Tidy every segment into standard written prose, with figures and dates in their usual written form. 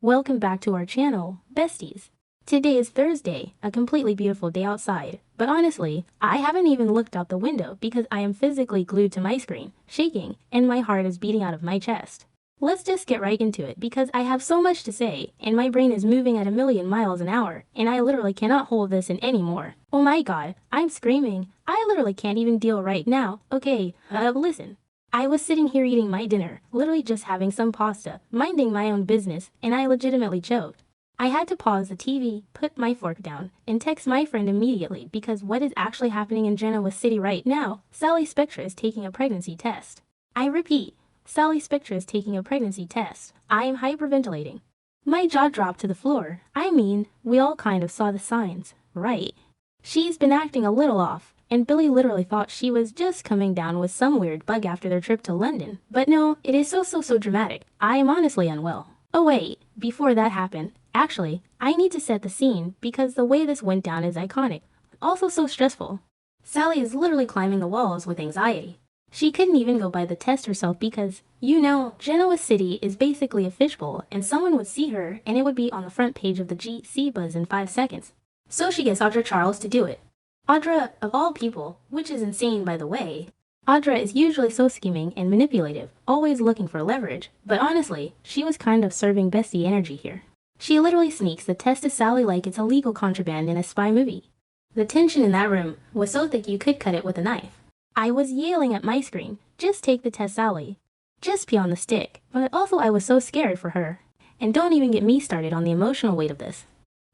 welcome back to our channel, besties. Today is Thursday, a completely beautiful day outside, but honestly, I haven't even looked out the window because I am physically glued to my screen, shaking, and my heart is beating out of my chest. Let's just get right into it because I have so much to say, and my brain is moving at a million miles an hour, and I literally cannot hold this in anymore. Oh my god, I'm screaming. I literally can't even deal right now. Okay, listen. I was sitting here eating my dinner, literally just having some pasta, minding my own business, and I legitimately choked. I had to pause the TV, put my fork down, and text my friend immediately because what is actually happening in Genoa City right now, Sally Spectra is taking a pregnancy test. I repeat, Sally Spectra is taking a pregnancy test. I am hyperventilating. My jaw dropped to the floor. I mean, we all kind of saw the signs, right? She's been acting a little off. And Billy literally thought she was just coming down with some weird bug after their trip to London. But no, it is so dramatic. I am honestly unwell. Oh wait, before that happened, actually, I need to set the scene because the way this went down is iconic. Also so stressful. Sally is literally climbing the walls with anxiety. She couldn't even go by the test herself because, you know, Genoa City is basically a fishbowl and someone would see her and it would be on the front page of the GC Buzz in 5 seconds. So she gets Audra Charles to do it. Audra, of all people, which is insane by the way. Audra is usually so scheming and manipulative, always looking for leverage, but honestly, she was kind of serving bestie energy here. She literally sneaks the test to Sally like it's illegal contraband in a spy movie. The tension in that room was so thick you could cut it with a knife. I was yelling at my screen, just take the test, Sally. Just pee on the stick, but also I was so scared for her. And don't even get me started on the emotional weight of this.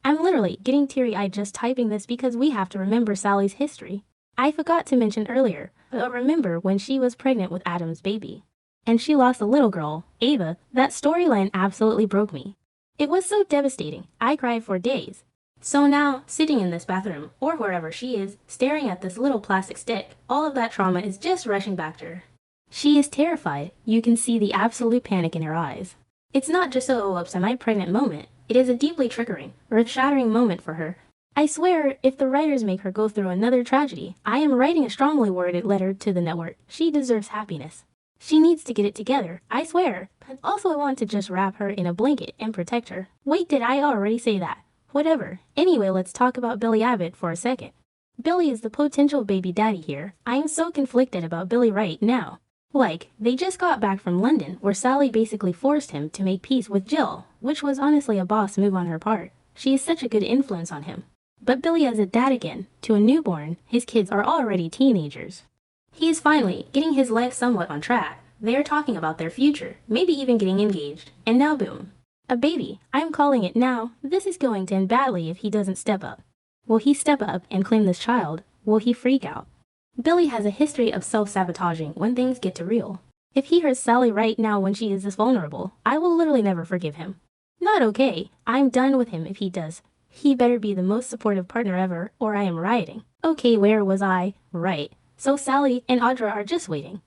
I'm literally getting teary-eyed just typing this because we have to remember Sally's history. I forgot to mention earlier, but remember when she was pregnant with Adam's baby. And she lost a little girl, Ava. That storyline absolutely broke me. It was so devastating, I cried for days. So now, sitting in this bathroom, or wherever she is, staring at this little plastic stick, all of that trauma is just rushing back to her. She is terrified. You can see the absolute panic in her eyes. It's not just a "oh, oops, am I pregnant" moment. It is a deeply triggering, earth-shattering moment for her. I swear, if the writers make her go through another tragedy, I am writing a strongly worded letter to the network. She deserves happiness. She needs to get it together, I swear. But also I want to just wrap her in a blanket and protect her. Wait, did I already say that? Whatever. Anyway, let's talk about Billy Abbott for a second. Billy is the potential baby daddy here. I am so conflicted about Billy right now. Like, they just got back from London, where Sally basically forced him to make peace with Jill, which was honestly a boss move on her part. She is such a good influence on him. But Billy as a dad again, to a newborn, his kids are already teenagers. He is finally getting his life somewhat on track. They are talking about their future, maybe even getting engaged, and now boom. A baby. I'm calling it now. This is going to end badly if he doesn't step up. Will he step up and claim this child? Will he freak out? Billy has a history of self-sabotaging when things get too real. If he hurts Sally right now when she is this vulnerable, I will literally never forgive him. Not okay. I'm done with him if he does. He better be the most supportive partner ever, or I am rioting. Okay, where was I? Right. So Sally and Audra are just waiting.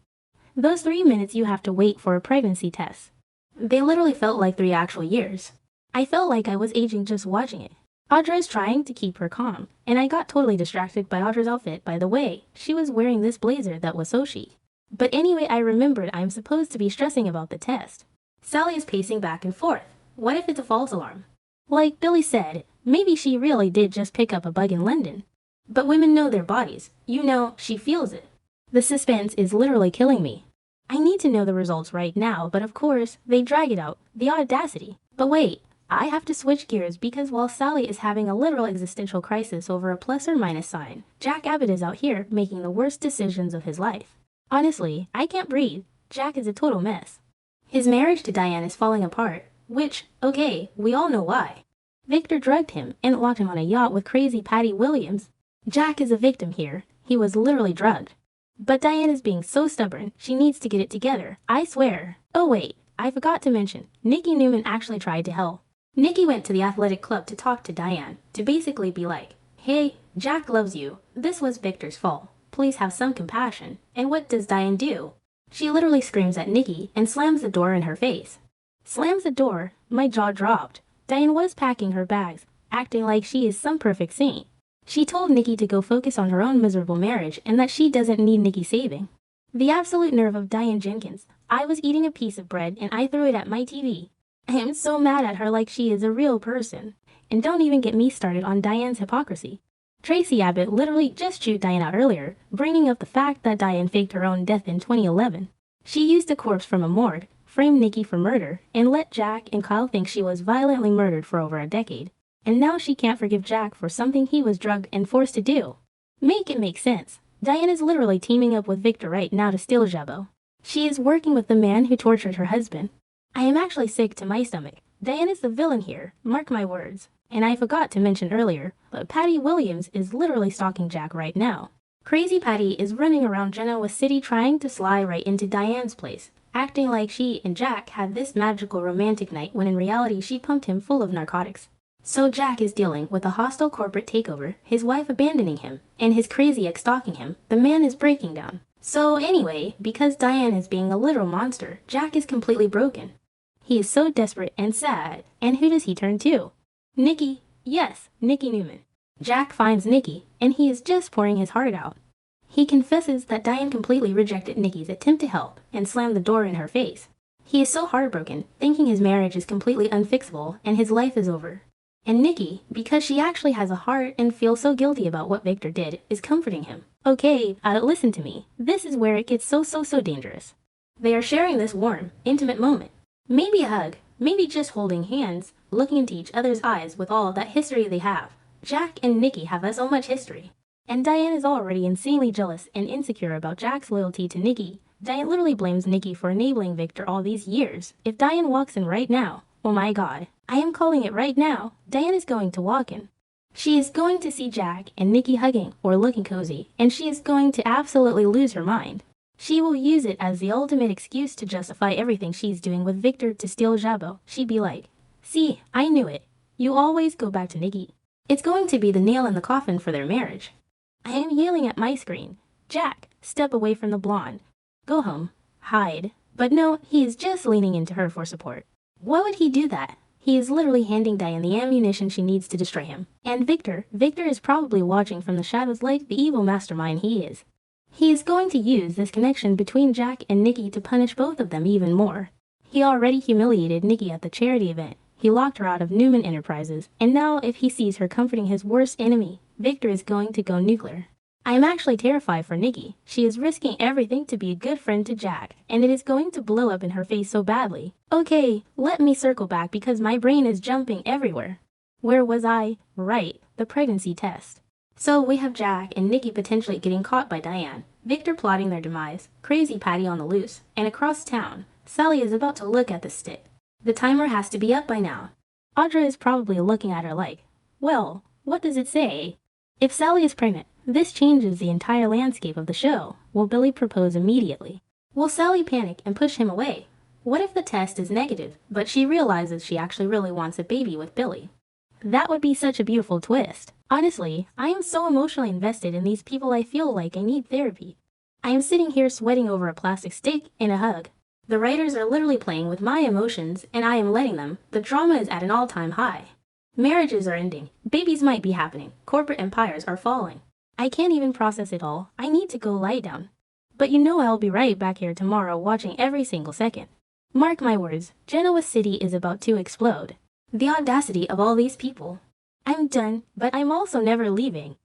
Those 3 minutes you have to wait for a pregnancy test. They literally felt like 3 actual years. I felt like I was aging just watching it. Audra is trying to keep her calm, and I got totally distracted by Audra's outfit. By the way, she was wearing this blazer that was so chic. But anyway, I remembered I'm supposed to be stressing about the test. Sally is pacing back and forth. What if it's a false alarm? Like Billy said, maybe she really did just pick up a bug in London. But women know their bodies. You know, she feels it. The suspense is literally killing me. I need to know the results right now, but of course, they drag it out. The audacity. But wait. I have to switch gears because while Sally is having a literal existential crisis over a plus or minus sign, Jack Abbott is out here making the worst decisions of his life. Honestly, I can't breathe. Jack is a total mess. His marriage to Diane is falling apart, which, okay, we all know why. Victor drugged him and locked him on a yacht with crazy Patty Williams. Jack is a victim here. He was literally drugged. But Diane is being so stubborn, she needs to get it together, I swear. Oh wait, I forgot to mention, Nikki Newman actually tried to help. Nikki went to the athletic club to talk to Diane, to basically be like, hey, Jack loves you. This was Victor's fault. Please have some compassion. And what does Diane do? She literally screams at Nikki and slams the door in her face. Slams the door? My jaw dropped. Diane was packing her bags, acting like she is some perfect saint. She told Nikki to go focus on her own miserable marriage and that she doesn't need Nikki saving. The absolute nerve of Diane Jenkins. I was eating a piece of bread and I threw it at my TV. I am so mad at her like she is a real person. And don't even get me started on Diane's hypocrisy. Tracy Abbott literally just chewed Diane out earlier, bringing up the fact that Diane faked her own death in 2011. She used a corpse from a morgue, framed Nikki for murder, and let Jack and Kyle think she was violently murdered for over a decade. And now she can't forgive Jack for something he was drugged and forced to do. Make it make sense. Diane is literally teaming up with Victor right now to steal Jabot. She is working with the man who tortured her husband. I am actually sick to my stomach. Diane is the villain here, mark my words. And I forgot to mention earlier, but Patty Williams is literally stalking Jack right now. Crazy Patty is running around Genoa City trying to slide right into Diane's place, acting like she and Jack had this magical romantic night when in reality she pumped him full of narcotics. So Jack is dealing with a hostile corporate takeover, his wife abandoning him, and his crazy ex stalking him. The man is breaking down. So anyway, because Diane is being a literal monster, Jack is completely broken. He is so desperate and sad, and who does he turn to? Nikki. Yes, Nikki Newman. Jack finds Nikki, and he is just pouring his heart out. He confesses that Diane completely rejected Nikki's attempt to help and slammed the door in her face. He is so heartbroken, thinking his marriage is completely unfixable and his life is over. And Nikki, because she actually has a heart and feels so guilty about what Victor did, is comforting him. Okay, listen to me. This is where it gets so dangerous. They are sharing this warm, intimate moment. Maybe a hug, maybe just holding hands, looking into each other's eyes with all that history they have. Jack and Nikki have so much history. And Diane is already insanely jealous and insecure about Jack's loyalty to Nikki. Diane literally blames Nikki for enabling Victor all these years. If Diane walks in right now, oh my god, I am calling it right now, Diane is going to walk in. She is going to see Jack and Nikki hugging or looking cozy, and she is going to absolutely lose her mind. She will use it as the ultimate excuse to justify everything she's doing with Victor to steal Jabot. She'd be like, see, I knew it. You always go back to Nikki. It's going to be the nail in the coffin for their marriage. I am yelling at my screen. Jack, step away from the blonde. Go home. Hide. But no, he is just leaning into her for support. Why would he do that? He is literally handing Diane the ammunition she needs to destroy him. And Victor is probably watching from the shadows like the evil mastermind he is. He is going to use this connection between Jack and Nikki to punish both of them even more. He already humiliated Nikki at the charity event. He locked her out of Newman Enterprises, and now if he sees her comforting his worst enemy, Victor is going to go nuclear. I am actually terrified for Nikki. She is risking everything to be a good friend to Jack, and it is going to blow up in her face so badly. Okay, let me circle back because my brain is jumping everywhere. Where was I? Right, the pregnancy test. So we have Jack and Nikki potentially getting caught by Diane, Victor plotting their demise, Crazy Patty on the loose, and across town, Sally is about to look at the stick. The timer has to be up by now. Audra is probably looking at her like, well, what does it say? If Sally is pregnant, this changes the entire landscape of the show. Will Billy propose immediately? Will Sally panic and push him away? What if the test is negative, but she realizes she actually really wants a baby with Billy? That would be such a beautiful twist. Honestly, I am so emotionally invested in these people I feel like I need therapy. I am sitting here sweating over a plastic stick and a hug. The writers are literally playing with my emotions, and I am letting them. The drama is at an all-time high. Marriages are ending. Babies might be happening. Corporate empires are falling. I can't even process it all. I need to go lie down. But you know I'll be right back here tomorrow watching every single second. Mark my words, Genoa City is about to explode. The audacity of all these people. I'm done, but I'm also never leaving.